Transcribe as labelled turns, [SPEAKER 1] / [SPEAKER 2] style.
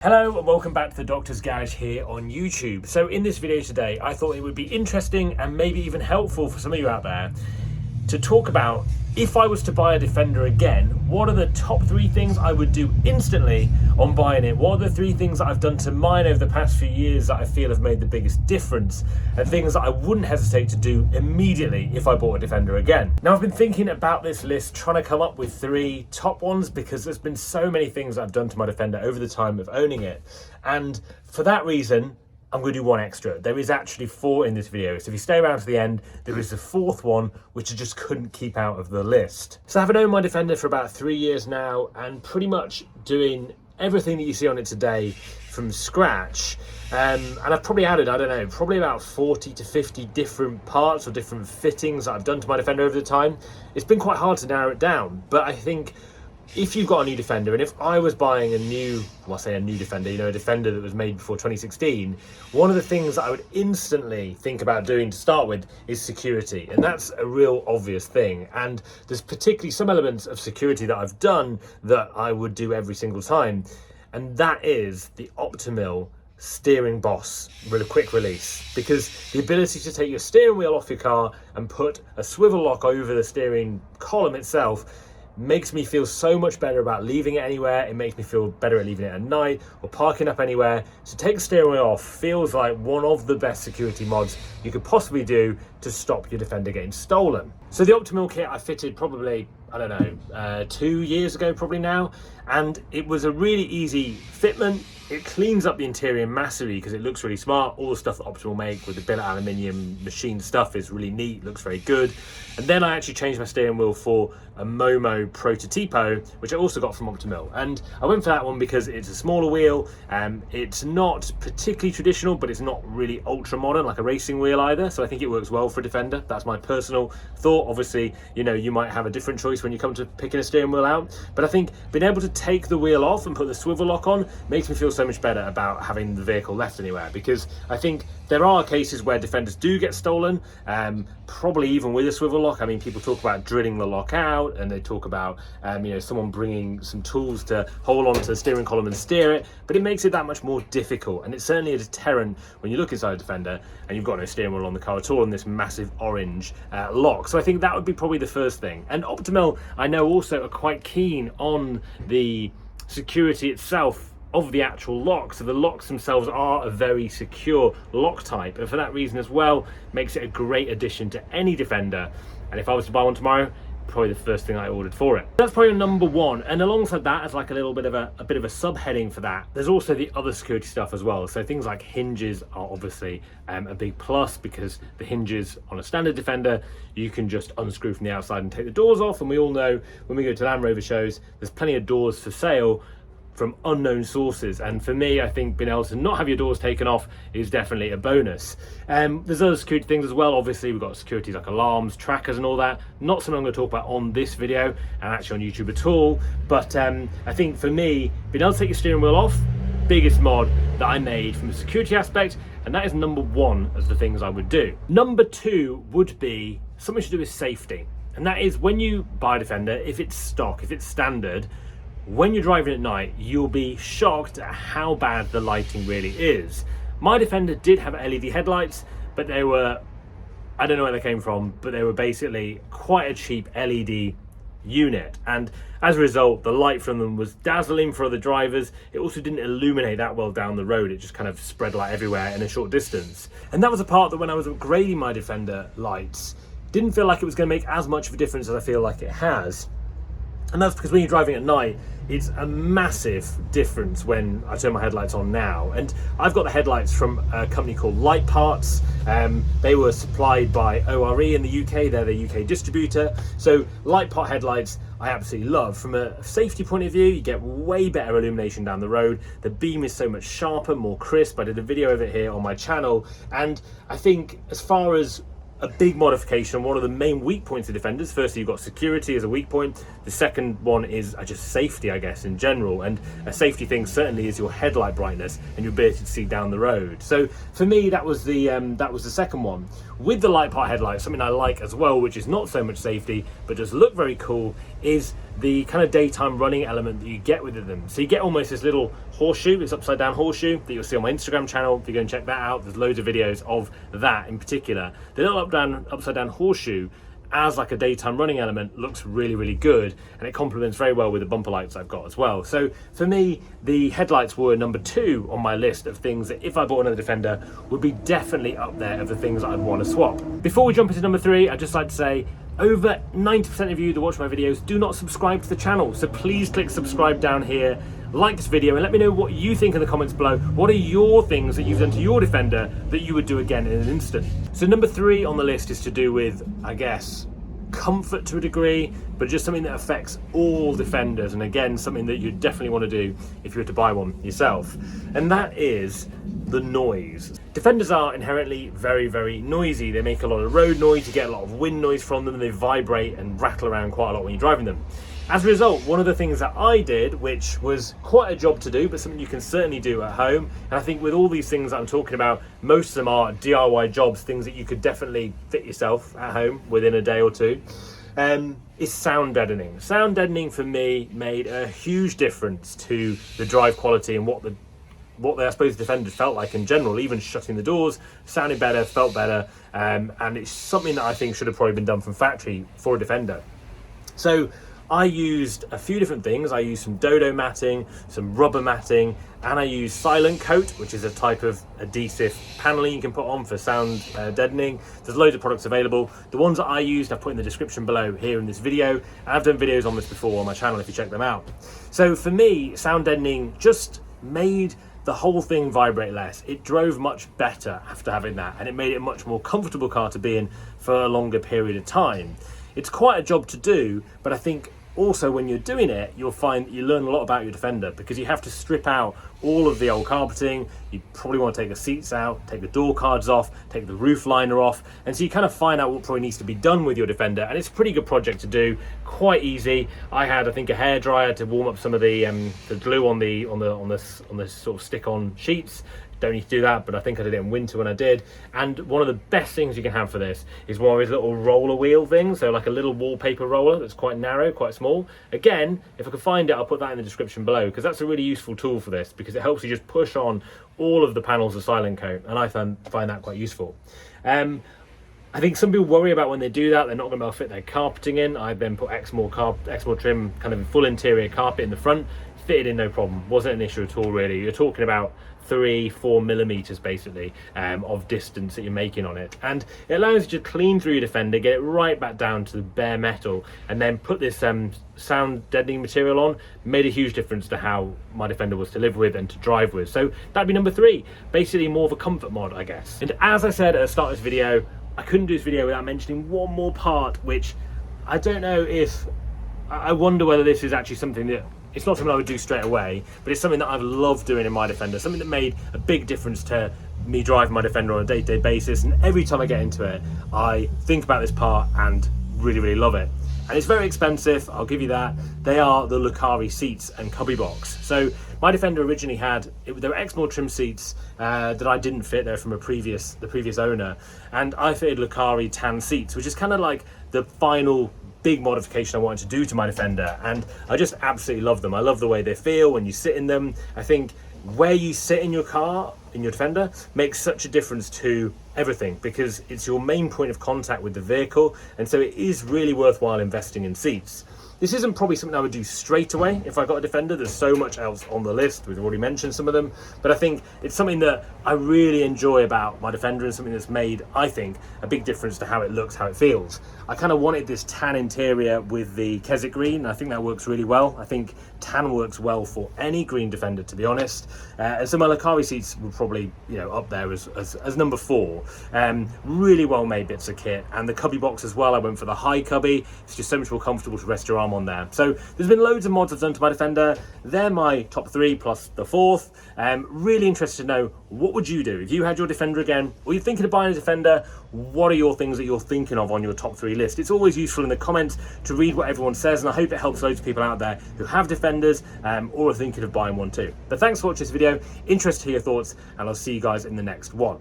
[SPEAKER 1] Hello and welcome back to the Doctor's Garage here on YouTube. So in this video today, I thought it would be interesting and maybe even helpful for some of you out there to talk about, if I was to buy a Defender again, what are the top 3 things I would do instantly on buying it? What are the 3 things that I've done to mine over the past few years that I feel have made the biggest difference, and things that I wouldn't hesitate to do immediately if I bought a Defender again? Now, I've been thinking about this list, trying to come up with 3 top ones, because there's been so many things I've done to my Defender over the time of owning it. And for that reason, I'm going to do 1 extra. There is actually 4 in this video, so if you stay around to the end, there is a 4th one which I just couldn't keep out of the list. So I've owned my Defender for about 3 years now, and pretty much doing everything that you see on it today from scratch. And I've probably added, I don't know, probably about 40 to 50 different parts or different fittings that I've done to my Defender over the time. It's been quite hard to narrow it down, but I think if you've got a new Defender, and if I was buying a new Defender, a Defender that was made before 2016, one of the things that I would instantly think about doing to start with is security. And that's a real obvious thing. And there's particularly some elements of security that I've done that I would do every single time. And that is the Optimil steering boss quick release, because the ability to take your steering wheel off your car and put a swivel lock over the steering column itself makes me feel so much better about leaving it anywhere. It makes me feel better at leaving it at night or parking up anywhere. So take the steering wheel off feels like one of the best security mods you could possibly do to stop your Defender getting stolen. So the Optimil kit I fitted probably, 2 years ago probably now, and it was a really easy fitment. It cleans up the interior massively because it looks really smart. All the stuff that Optimil make with the billet aluminium machine stuff is really neat, looks very good. And then I actually changed my steering wheel for a Momo Prototipo, which I also got from Optimil. And I went for that one because it's a smaller wheel. It's not particularly traditional, but it's not really ultra modern like a racing wheel either. So I think it works well for Defender. That's my personal thought. Obviously, you might have a different choice when you come to picking a steering wheel out. But I think being able to take the wheel off and put the swivel lock on makes me feel so much better about having the vehicle left anywhere, because I think there are cases where Defenders do get stolen, probably even with a swivel lock. I mean, people talk about drilling the lock out, and they talk about someone bringing some tools to hold on to the steering column and steer it, but it makes it that much more difficult, and it's certainly a deterrent when you look inside a Defender and you've got no steering wheel on the car at all and this massive orange lock. So I think that would be probably the first thing. And Optimil, I know, also are quite keen on the security itself of the actual lock. So the locks themselves are a very secure lock type, and for that reason as well makes it a great addition to any Defender. And if I was to buy one tomorrow, probably the first thing I ordered for it. That's probably number 1. And alongside that, as like a little bit of a subheading for that, there's also the other security stuff as well. So things like hinges are obviously a big plus, because the hinges on a standard Defender you can just unscrew from the outside and take the doors off. And we all know when we go to Land Rover shows, there's plenty of doors for sale from unknown sources, and for me, I think being able to not have your doors taken off is definitely a bonus. There's other security things as well. Obviously, we've got security like alarms, trackers and all that. Not something I'm going to talk about on this video and actually on YouTube at all, but I think for me, being able to take your steering wheel off, biggest mod that I made from a security aspect, and that is number 1 of the things I would do. Number 2 would be something to do with safety, and that is when you buy a Defender, if it's stock, if it's standard, when you're driving at night, you'll be shocked at how bad the lighting really is. My Defender did have LED headlights, but they were, I don't know where they came from, but they were basically quite a cheap LED unit. And as a result, the light from them was dazzling for other drivers. It also didn't illuminate that well down the road. It just kind of spread light everywhere in a short distance. And that was a part that when I was upgrading my Defender lights, didn't feel like it was going to make as much of a difference as I feel like it has. And that's because when you're driving at night, it's a massive difference when I turn my headlights on now. And I've got the headlights from a company called Light Parts. They were supplied by ORE in the UK. They're the UK distributor. So Light Part headlights I absolutely love. From a safety point of view, you get way better illumination down the road. The beam is so much sharper, more crisp. I did a video of it here on my channel. And I think as far as a big modification, one of the main weak points of Defenders, firstly you've got security as a weak point, the second one is just safety, I guess, in general. And a safety thing certainly is your headlight brightness and your ability to see down the road. So for me, that was the second one. With the Light Part headlights, something I like as well, which is not so much safety but does look very cool, is the kind of daytime running element that you get with them. So you get almost this little horseshoe, this upside down horseshoe that you'll see on my Instagram channel. If you go and check that out, there's loads of videos of that in particular. The little upside down horseshoe as like a daytime running element looks really, really good, and it complements very well with the bumper lights I've got as well. So for me, the headlights were number 2 on my list of things that if I bought another Defender would be definitely up there of the things that I'd want to swap. Before we jump into number 3, I'd just like to say over 90% of you that watch my videos do not subscribe to the channel, so please click subscribe down here, like this video, and let me know what you think in the comments below. What are your things that you've done to your Defender that you would do again in an instant? So number 3 on the list is to do with, I guess, comfort to a degree, but just something that affects all Defenders, and again, something that you definitely want to do if you were to buy one yourself, and that is the noise. Defenders are inherently very, very noisy. They make a lot of road noise, you get a lot of wind noise from them, and they vibrate and rattle around quite a lot when you're driving them. As a result, one of the things that I did, which was quite a job to do, but something you can certainly do at home, and I think with all these things that I'm talking about, most of them are DIY jobs, things that you could definitely fit yourself at home within a day or two, is sound deadening. Sound deadening for me made a huge difference to the drive quality and what I suppose the Defenders felt like in general. Even shutting the doors sounded better, felt better, and it's something that I think should have probably been done from factory for a Defender. So I used a few different things. I used some dodo matting, some rubber matting, and I used silent coat, which is a type of adhesive paneling you can put on for sound deadening. There's loads of products available. The ones that I used I've put in the description below here in this video, and I've done videos on this before on my channel if you check them out. So for me, sound deadening just made the whole thing vibrate less. It drove much better after having that, and it made it a much more comfortable car to be in for a longer period of time. It's quite a job to do, but I think also when you're doing it, you'll find that you learn a lot about your Defender, because you have to strip out all of the old carpeting. You probably want to take the seats out, take the door cards off, take the roof liner off, and so you kind of find out what probably needs to be done with your Defender, and it's a pretty good project to do, quite easy. I had, I think, a hairdryer to warm up some of the glue on the sort of stick-on sheets. Don't need to do that, but I think I did it in winter when I did. And one of the best things you can have for this is one of these little roller wheel things, so like a little wallpaper roller that's quite narrow, quite small. Again, if I can find it, I'll put that in the description below, because that's a really useful tool for this, because it helps you just push on all of the panels of silent coat, and I find that quite useful. I think some people worry about when they do that, they're not going to be able to fit their carpeting in. I then put Exmoor trim, kind of full interior carpet in the front, fitted in no problem, wasn't an issue at all really. You're talking about 3-4 millimeters basically of distance that you're making on it, and it allows you to clean through your Defender, get it right back down to the bare metal, and then put this sound deadening material on. Made a huge difference to how my Defender was to live with and to drive with. So that'd be number 3, basically more of a comfort mod, I guess. And as I said at the start of this video, I couldn't do this video without mentioning one more part, which I don't know if, I wonder whether this is actually something that, it's not something I would do straight away, but it's something that I've loved doing in my Defender, something that made a big difference to me driving my Defender on a day-to-day basis, and every time I get into it, I think about this part and really, really love it. And it's very expensive, I'll give you that. They are the Lucari seats and cubby box. So my Defender originally had, there were Exmoor trim seats that I didn't fit. They're from the previous owner, and I fitted Lucari tan seats, which is kind of like the final big modification I wanted to do to my Defender, and I just absolutely love them. I love the way they feel when you sit in them. I think where you sit in your car, in your Defender, makes such a difference to everything, because it's your main point of contact with the vehicle, and so it is really worthwhile investing in seats. This isn't probably something I would do straight away if I got a Defender. There's so much else on the list. We've already mentioned some of them, but I think it's something that I really enjoy about my Defender, and something that's made, I think, a big difference to how it looks, how it feels. I kind of wanted this tan interior with the Keswick green, and I think that works really well. I think tan works well for any green Defender, to be honest. And so my Lucari seats were probably, up there as number 4. Really well made bits of kit, and the cubby box as well. I went for the high cubby. It's just so much more comfortable to rest your arm on there. So there's been loads of mods I've done to my Defender. They're my top 3 plus the 4th. Really interested to know, what would you do if you had your Defender again, or you're thinking of buying a Defender? What are your things that you're thinking of on your top 3 list? It's always useful in the comments to read what everyone says, and I hope it helps loads of people out there who have Defenders or are thinking of buying one too. But thanks for watching this video. Interested to hear your thoughts, and I'll see you guys in the next one.